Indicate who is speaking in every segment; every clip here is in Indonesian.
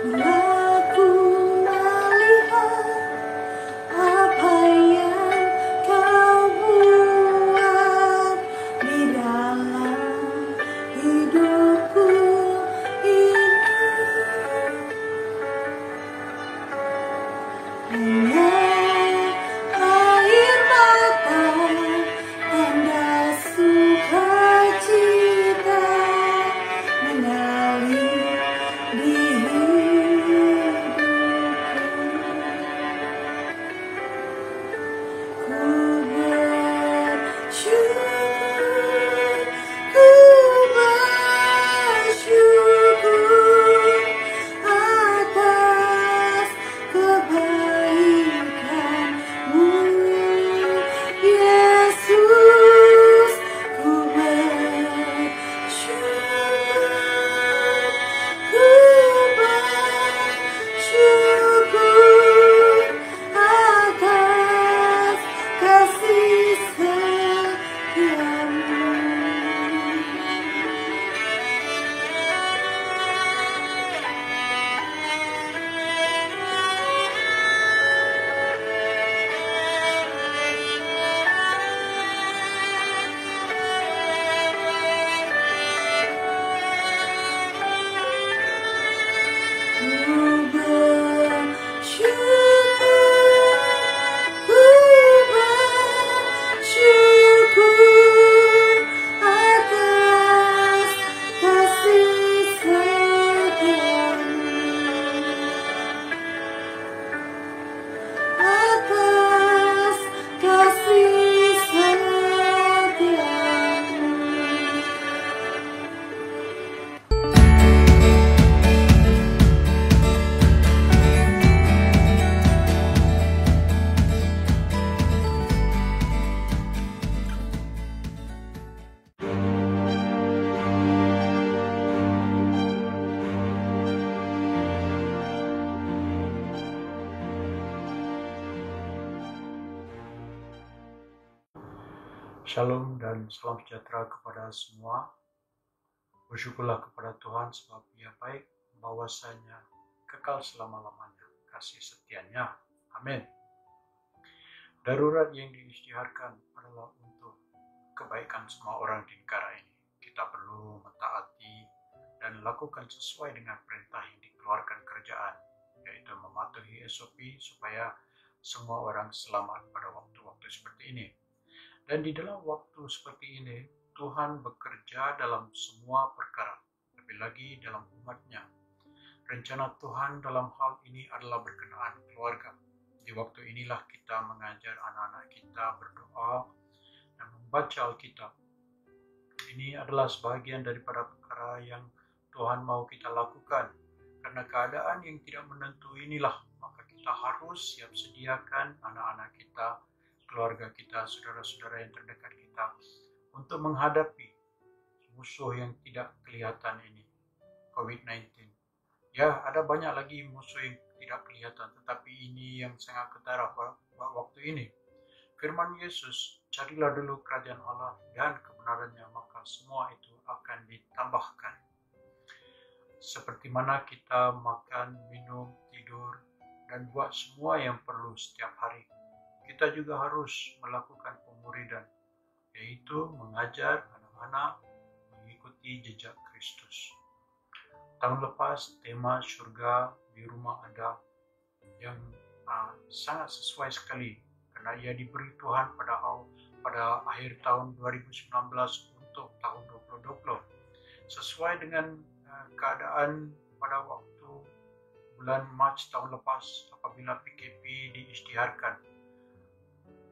Speaker 1: Aku melihat apa yang kau buat di dalam hidupku ini. Air mata, tanda sukacita mengalir di hidupku. Ku bersyukur atas kebaikan-Mu, Yesus. Ku bersyukur atas kasih setiamu. Ku bersyukur atas kasih setiamu, atas kasih setiamu.
Speaker 2: Shalom dan salam sejahtera kepada semua. Bersyukurlah kepada Tuhan sebab Ia baik, bahwasanya kekal selama-lamanya kasih setianya. Amin. Darurat yang diisytiharkan adalah untuk kebaikan semua orang di negara ini. Kita perlu mentaati dan lakukan sesuai dengan perintah yang dikeluarkan kerajaan, yaitu mematuhi SOP supaya semua orang selamat pada waktu-waktu seperti ini. Dan di dalam waktu seperti ini, Tuhan bekerja dalam semua perkara, lebih lagi dalam umat-Nya. Rencana Tuhan dalam hal ini adalah berkenaan keluarga. Di waktu inilah kita mengajar anak-anak kita berdoa dan membaca Alkitab. Ini adalah sebahagian daripada perkara yang Tuhan mau kita lakukan. Karena keadaan yang tidak menentu inilah, maka kita harus siap sediakan anak-anak kita, keluarga kita, saudara-saudara yang terdekat kita untuk menghadapi musuh yang tidak kelihatan ini, COVID-19. Ya, ada banyak lagi musuh yang tidak kelihatan, tetapi ini yang sangat ketara waktu ini. Firman Yesus, carilah dulu kerajaan Allah dan kebenarannya, maka semua itu akan ditambahkan. Seperti mana kita makan, minum, tidur, dan buat semua yang perlu setiap hari, kita juga harus melakukan pemuridan, yaitu mengajar anak-anak mengikuti jejak Kristus. Tahun lepas tema surga di rumah Anda yang sangat sesuai sekali karena ia diberi Tuhan pada akhir tahun 2019 untuk tahun 2020. Sesuai dengan keadaan pada waktu bulan Mac tahun lepas apabila PKP diisytiharkan.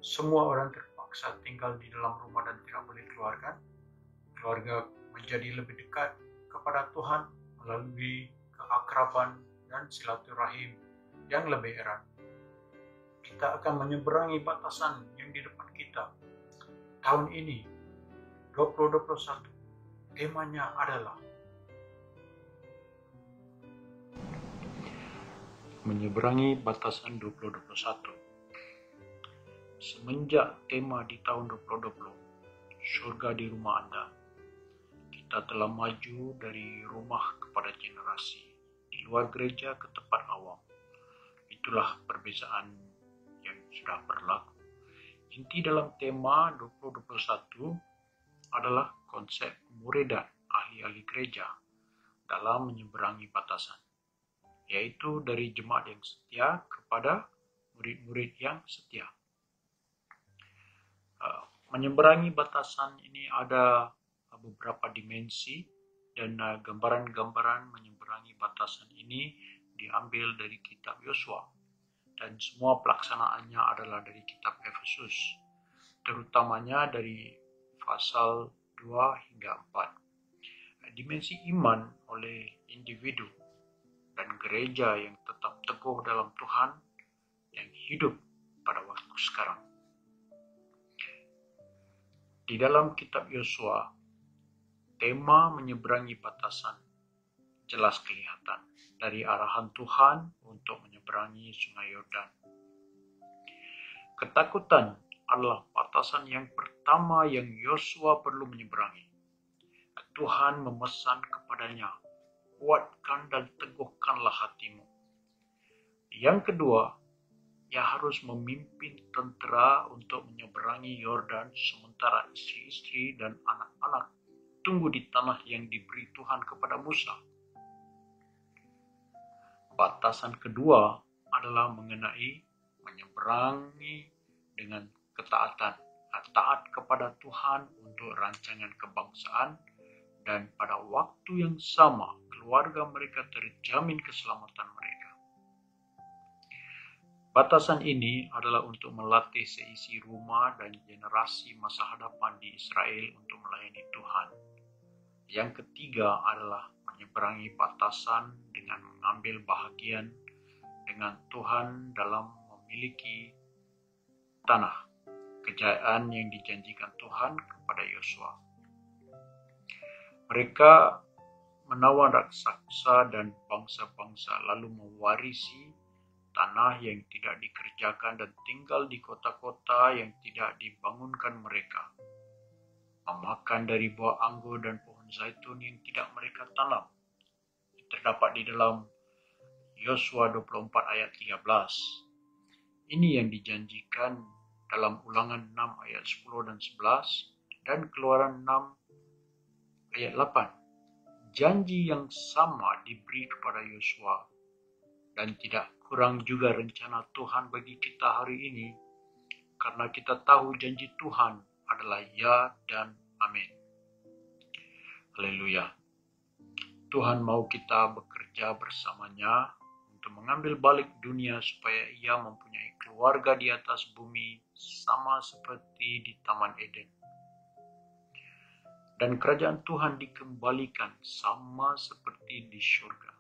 Speaker 2: Semua orang terpaksa tinggal di dalam rumah dan tidak boleh keluarkan. Keluarga menjadi lebih dekat kepada Tuhan melalui keakraban dan silaturahim yang lebih erat. Kita akan menyeberangi batasan yang di depan kita. Tahun ini, 2021, temanya adalah menyeberangi batasan 2021. Semenjak tema di tahun 2020, surga di rumah Anda, kita telah maju dari rumah kepada generasi, di luar gereja ke tempat awam. Itulah perbezaan yang sudah berlaku. Inti dalam tema 2021 adalah konsep pemuridan ahli-ahli gereja dalam menyeberangi batasan, yaitu dari jemaat yang setia kepada murid-murid yang setia. Menyeberangi batasan ini ada beberapa dimensi, dan gambaran-gambaran menyeberangi batasan ini diambil dari kitab Yosua, dan semua pelaksanaannya adalah dari kitab Efesus, terutamanya dari pasal 2 hingga 4. Dimensi iman oleh individu dan gereja yang tetap teguh dalam Tuhan yang hidup pada waktu sekarang. Di dalam kitab Yosua, tema menyeberangi batasan jelas kelihatan dari arahan Tuhan untuk menyeberangi Sungai Yordan. Ketakutan adalah batasan yang pertama yang Yosua perlu menyeberangi. Tuhan memesan kepadanya, kuatkan dan teguhkanlah hatimu. Yang kedua, ia harus memimpin tentera untuk menyeberangi Yordan sementara istri-istri dan anak-anak tunggu di tanah yang diberi Tuhan kepada Musa. Batasan kedua adalah mengenai menyeberangi dengan ketaatan, taat kepada Tuhan untuk rancangan kebangsaan, dan pada waktu yang sama keluarga mereka terjamin keselamatan mereka. Batasan ini adalah untuk melatih seisi rumah dan generasi masa hadapan di Israel untuk melayani Tuhan. Yang ketiga adalah menyeberangi batasan dengan mengambil bahagian dengan Tuhan dalam memiliki tanah kejayaan yang dijanjikan Tuhan kepada Yosua. Mereka menawan raksasa dan bangsa-bangsa lalu mewarisi tanah yang tidak dikerjakan dan tinggal di kota-kota yang tidak dibangunkan mereka. Memakan dari buah anggur dan pohon zaitun yang tidak mereka tanam. Terdapat di dalam Yosua 24 ayat 13. Ini yang dijanjikan dalam Ulangan 6 ayat 10 dan 11 dan Keluaran 6 ayat 8. Janji yang sama diberi kepada Yosua, dan tidak kurang juga rencana Tuhan bagi kita hari ini, karena kita tahu janji Tuhan adalah ya dan amin. Haleluya. Tuhan mau kita bekerja bersamanya untuk mengambil balik dunia supaya ia mempunyai keluarga di atas bumi sama seperti di Taman Eden. Dan kerajaan Tuhan dikembalikan sama seperti di surga.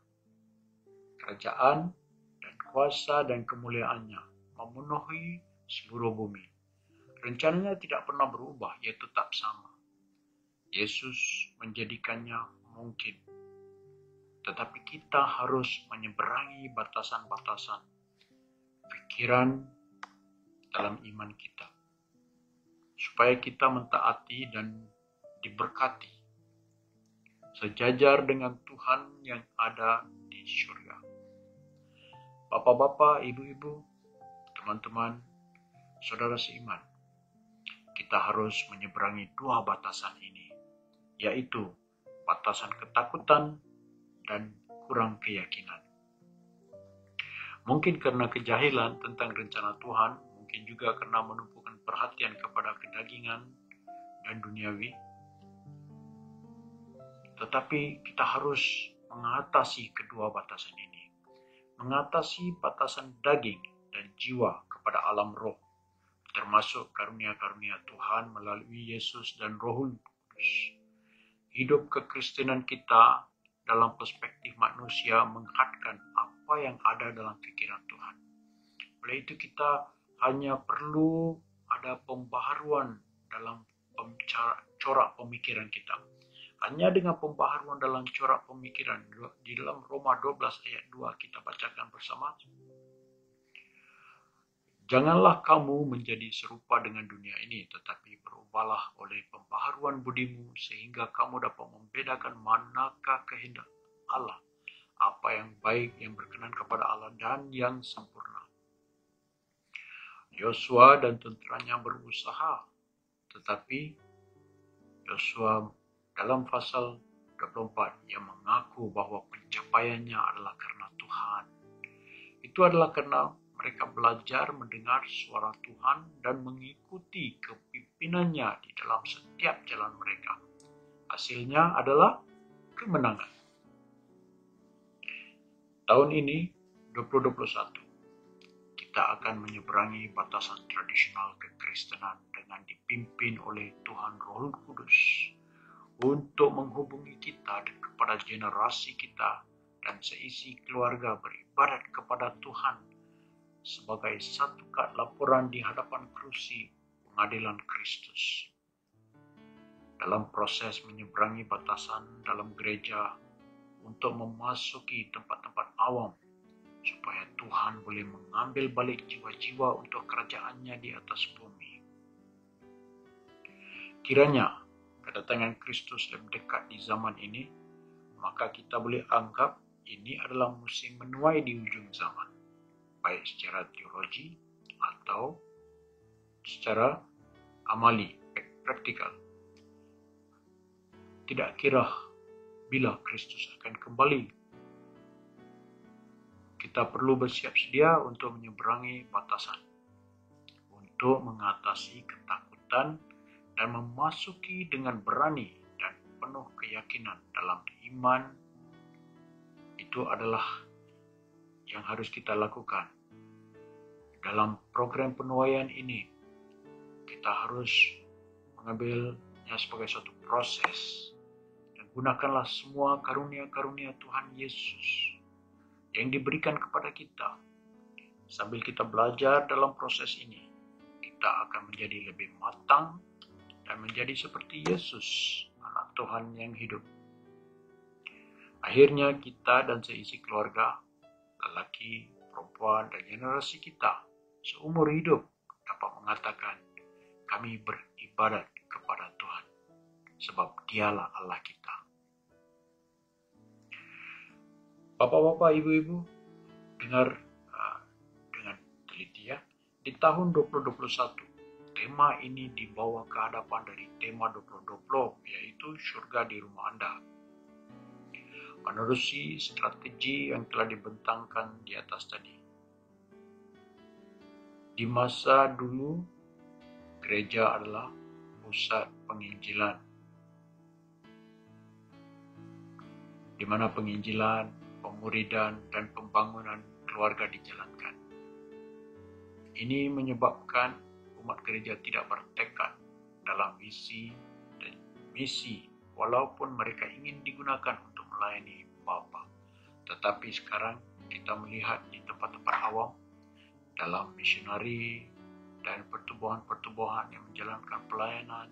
Speaker 2: Kerajaan dan kuasa dan kemuliaannya memenuhi seluruh bumi. Rencananya tidak pernah berubah, ia tetap sama. Yesus menjadikannya mungkin. Tetapi kita harus menyeberangi batasan-batasan pikiran dalam iman kita, supaya kita mentaati dan diberkati sejajar dengan Tuhan yang ada di surga. Bapak-bapak, ibu-ibu, teman-teman, saudara seiman, kita harus menyeberangi dua batasan ini, yaitu batasan ketakutan dan kurang keyakinan. Mungkin karena kejahilan tentang rencana Tuhan, mungkin juga karena menumpukan perhatian kepada kedagingan dan duniawi. Tetapi kita harus mengatasi kedua batasan ini. Mengatasi batasan daging dan jiwa kepada alam roh, termasuk karunia-karunia Tuhan melalui Yesus dan Roh Kudus. Hidup kekristenan kita dalam perspektif manusia menghadapkan apa yang ada dalam pikiran Tuhan. Oleh itu kita hanya perlu ada pembaharuan dalam corak pemikiran kita. Hanya dengan pembaharuan dalam corak pemikiran, di dalam Roma 12 ayat 2 kita bacakan bersama. Janganlah kamu menjadi serupa dengan dunia ini, tetapi berubahlah oleh pembaharuan budimu, sehingga kamu dapat membedakan manakah kehendak Allah, apa yang baik, yang berkenan kepada Allah, dan yang sempurna. Yosua dan tentaranya berusaha, tetapi Yosua dalam pasal 24 yang mengaku bahwa pencapaiannya adalah karena Tuhan. Itu adalah karena mereka belajar mendengar suara Tuhan dan mengikuti kepimpinannya di dalam setiap jalan mereka. Hasilnya adalah kemenangan. Tahun ini, 2021, kita akan menyeberangi batasan tradisional kekristenan dengan dipimpin oleh Tuhan Roh Kudus untuk menghubungi kita dan kepada generasi kita dan seisi keluarga beribadat kepada Tuhan sebagai satu kad laporan di hadapan kerusi pengadilan Kristus. Dalam proses menyeberangi batasan dalam gereja untuk memasuki tempat-tempat awam supaya Tuhan boleh mengambil balik jiwa-jiwa untuk kerajaannya di atas bumi. Kiranya kedatangan Kristus lebih dekat di zaman ini, maka kita boleh anggap ini adalah musim menuai di ujung zaman, baik secara teologi atau secara amali, praktikal. Tidak kira bila Kristus akan kembali, kita perlu bersiap sedia untuk menyeberangi batasan, untuk mengatasi ketakutan dan memasuki dengan berani dan penuh keyakinan dalam iman. Itu adalah yang harus kita lakukan. Dalam program penuaian ini, kita harus mengambilnya sebagai suatu proses. Dan gunakanlah semua karunia-karunia Tuhan Yesus yang diberikan kepada kita. Sambil kita belajar dalam proses ini, kita akan menjadi lebih matang dan menjadi seperti Yesus, anak Tuhan yang hidup. Akhirnya kita dan seisi keluarga, lelaki, perempuan, dan generasi kita seumur hidup dapat mengatakan, kami beribadat kepada Tuhan, sebab Dialah Allah kita. Bapak-bapak, ibu-ibu, dengar dengan teliti ya. Di tahun 2021, tema ini dibawa ke hadapan dari tema 2020, yaitu surga di rumah Anda. Menerusi strategi yang telah dibentangkan di atas tadi. Di masa dulu, gereja adalah pusat penginjilan, di mana penginjilan, pemuridan, dan pembangunan keluarga dijalankan. Ini menyebabkan umat gereja tidak bertekad dalam visi dan misi, walaupun mereka ingin digunakan untuk melayani Bapa. Tetapi sekarang kita melihat di tempat-tempat awam, dalam misionari dan pertubuhan-pertubuhan yang menjalankan pelayanan,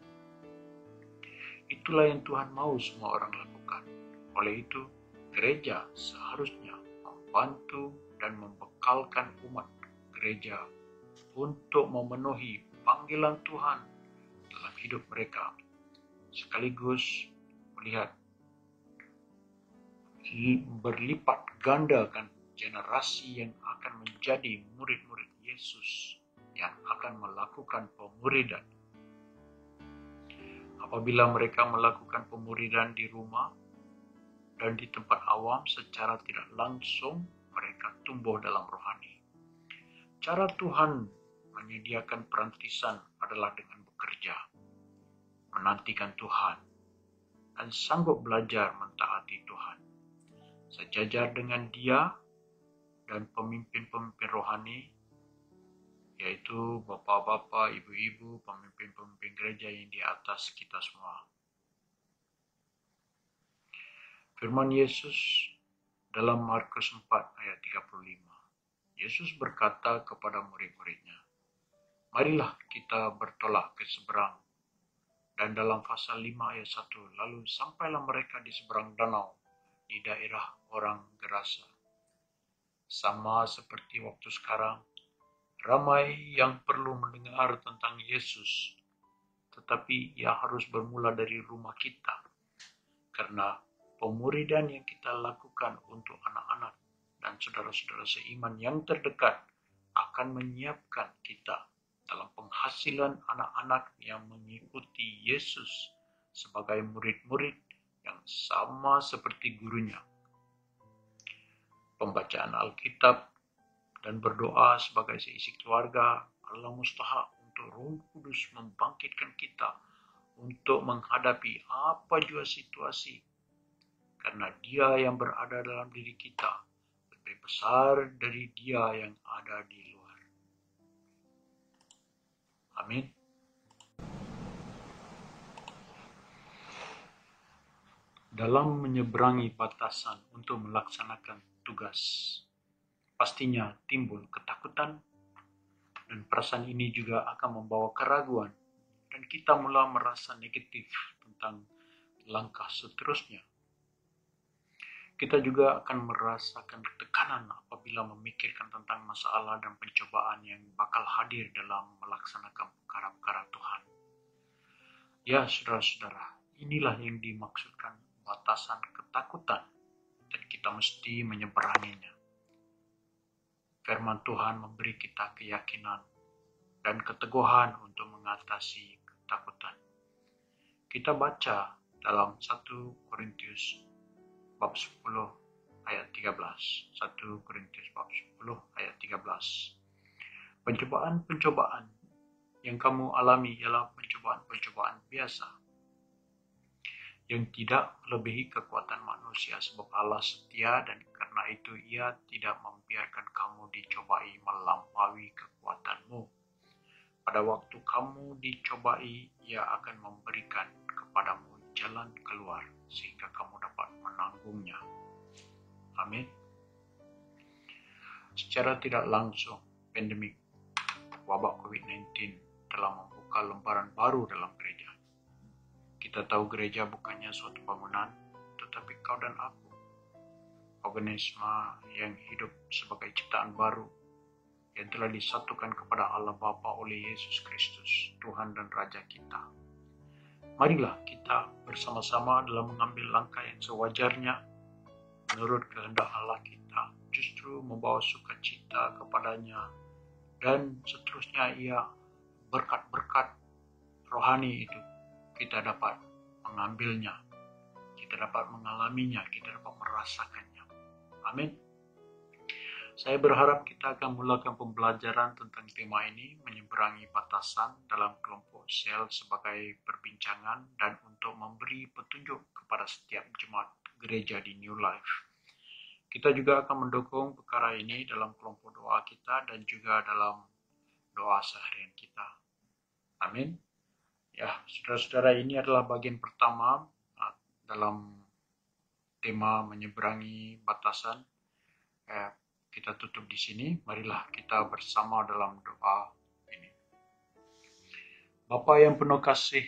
Speaker 2: itulah yang Tuhan mau semua orang lakukan. Oleh itu, gereja seharusnya membantu dan membekalkan umat gereja untuk memenuhi panggilan Tuhan dalam hidup mereka, sekaligus melihat berlipat gandakan generasi yang akan menjadi murid-murid Yesus yang akan melakukan pemuridan. Apabila mereka melakukan pemuridan di rumah dan di tempat awam, secara tidak langsung mereka tumbuh dalam rohani. Cara Tuhan menyediakan perantisan adalah dengan bekerja, menantikan Tuhan, dan sanggup belajar mentaati Tuhan. Sejajar dengan Dia dan pemimpin-pemimpin rohani, yaitu bapak-bapak, ibu-ibu, pemimpin-pemimpin gereja yang di atas kita semua. Firman Yesus dalam Markus 4 ayat 35. Yesus berkata kepada murid-muridnya, marilah kita bertolak ke seberang. Dan dalam pasal 5 ayat 1, lalu sampailah mereka di seberang danau di daerah orang Gerasa. Sama seperti waktu sekarang, ramai yang perlu mendengar tentang Yesus, tetapi ia harus bermula dari rumah kita. Karena pemuridan yang kita lakukan untuk anak-anak dan saudara-saudara seiman yang terdekat akan menyiapkan kita dalam penghasilan anak-anak yang mengikuti Yesus sebagai murid-murid yang sama seperti gurunya. Pembacaan Alkitab dan berdoa sebagai seisi keluarga adalah mustahak untuk Roh Kudus membangkitkan kita untuk menghadapi apa jua situasi, karena Dia yang berada dalam diri kita lebih besar dari Dia yang ada di luar. Amin. Dalam menyeberangi batasan untuk melaksanakan tugas, pastinya timbul ketakutan, dan perasaan ini juga akan membawa keraguan, dan kita mulai merasa negatif tentang langkah seterusnya. Kita juga akan merasakan tekanan apabila memikirkan tentang masalah dan pencobaan yang bakal hadir dalam melaksanakan perkara-perkara Tuhan. Ya, saudara-saudara, inilah yang dimaksudkan batasan ketakutan, dan kita mesti menyeberanginya. Firman Tuhan memberi kita keyakinan dan keteguhan untuk mengatasi ketakutan. Kita baca dalam 1 Korintus bab 10 ayat 13. 1 Korintus bab 10 ayat 13. Pencobaan-pencobaan yang kamu alami ialah pencobaan-pencobaan biasa, yang tidak melebihi kekuatan manusia, sebab Allah setia dan karena itu Ia tidak membiarkan kamu dicobai melampaui kekuatanmu. Pada waktu kamu dicobai, Ia akan memberikan kepadamu jalan keluar sehingga kamu dapat menanggungnya. Amin. Secara tidak langsung, pandemik wabak COVID-19 telah membuka lembaran baru dalam gereja. Kita tahu gereja bukannya suatu bangunan, tetapi kau dan aku, organisme yang hidup sebagai ciptaan baru yang telah disatukan kepada Allah Bapa oleh Yesus Kristus, Tuhan dan Raja kita. Marilah kita bersama-sama dalam mengambil langkah yang sewajarnya menurut kehendak Allah kita, justru membawa sukacita kepadanya, dan seterusnya Ia berkat-berkat rohani itu kita dapat mengambilnya, kita dapat mengalaminya, kita dapat merasakannya. Amin. Saya berharap kita akan mulakan pembelajaran tentang tema ini, menyeberangi batasan, dalam kelompok sel sebagai perbincangan dan untuk memberi petunjuk kepada setiap jemaat gereja di New Life. Kita juga akan mendukung perkara ini dalam kelompok doa kita dan juga dalam doa seharian kita. Amin. Ya, saudara-saudara, ini adalah bagian pertama dalam tema menyeberangi batasan. Kita tutup di sini. Marilah kita bersama dalam doa ini. Bapa yang penuh kasih,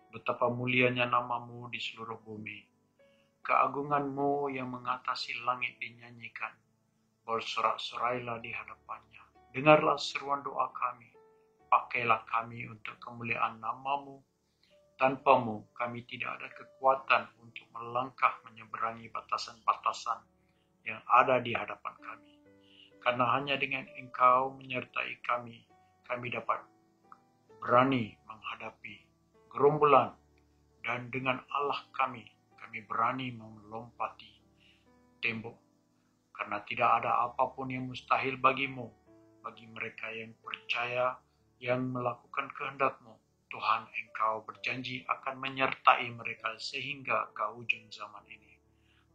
Speaker 2: betapa mulianya nama-Mu di seluruh bumi. Keagungan-Mu yang mengatasi langit dinyanyikan. Bersorak-sorailah di hadapannya. Dengarlah seruan doa kami. Pakailah kami untuk kemuliaan nama-Mu. Tanpa-Mu kami tidak ada kekuatan untuk melangkah menyeberangi batasan-batasan yang ada di hadapan kami. Karena hanya dengan Engkau menyertai kami, kami dapat berani menghadapi gerombolan, dan dengan Allah kami berani melompati tembok. Karena tidak ada apapun yang mustahil bagimu, bagi mereka yang percaya, yang melakukan kehendak-Mu. Tuhan, Engkau berjanji akan menyertai mereka sehingga ke ujung zaman ini.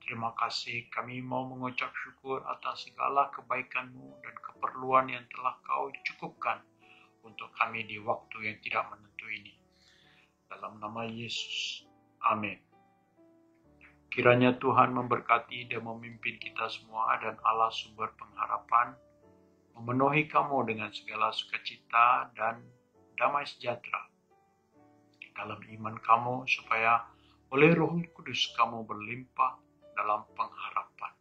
Speaker 2: Terima kasih, kami mau mengucap syukur atas segala kebaikan-Mu dan keperluan yang telah Kau cukupkan untuk kami di waktu yang tidak menentu ini. Dalam nama Yesus, amin. Kiranya Tuhan memberkati dan memimpin kita semua, dan Allah sumber pengharapan memenuhi kamu dengan segala sukacita dan damai sejahtera dalam iman kamu, supaya oleh Roh Kudus kamu berlimpah dalam pengharapan.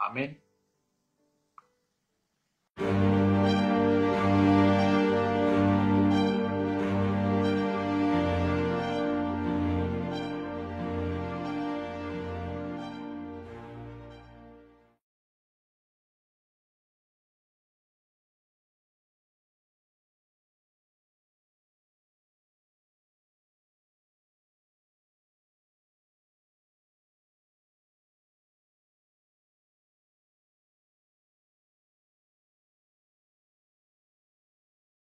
Speaker 2: Amin.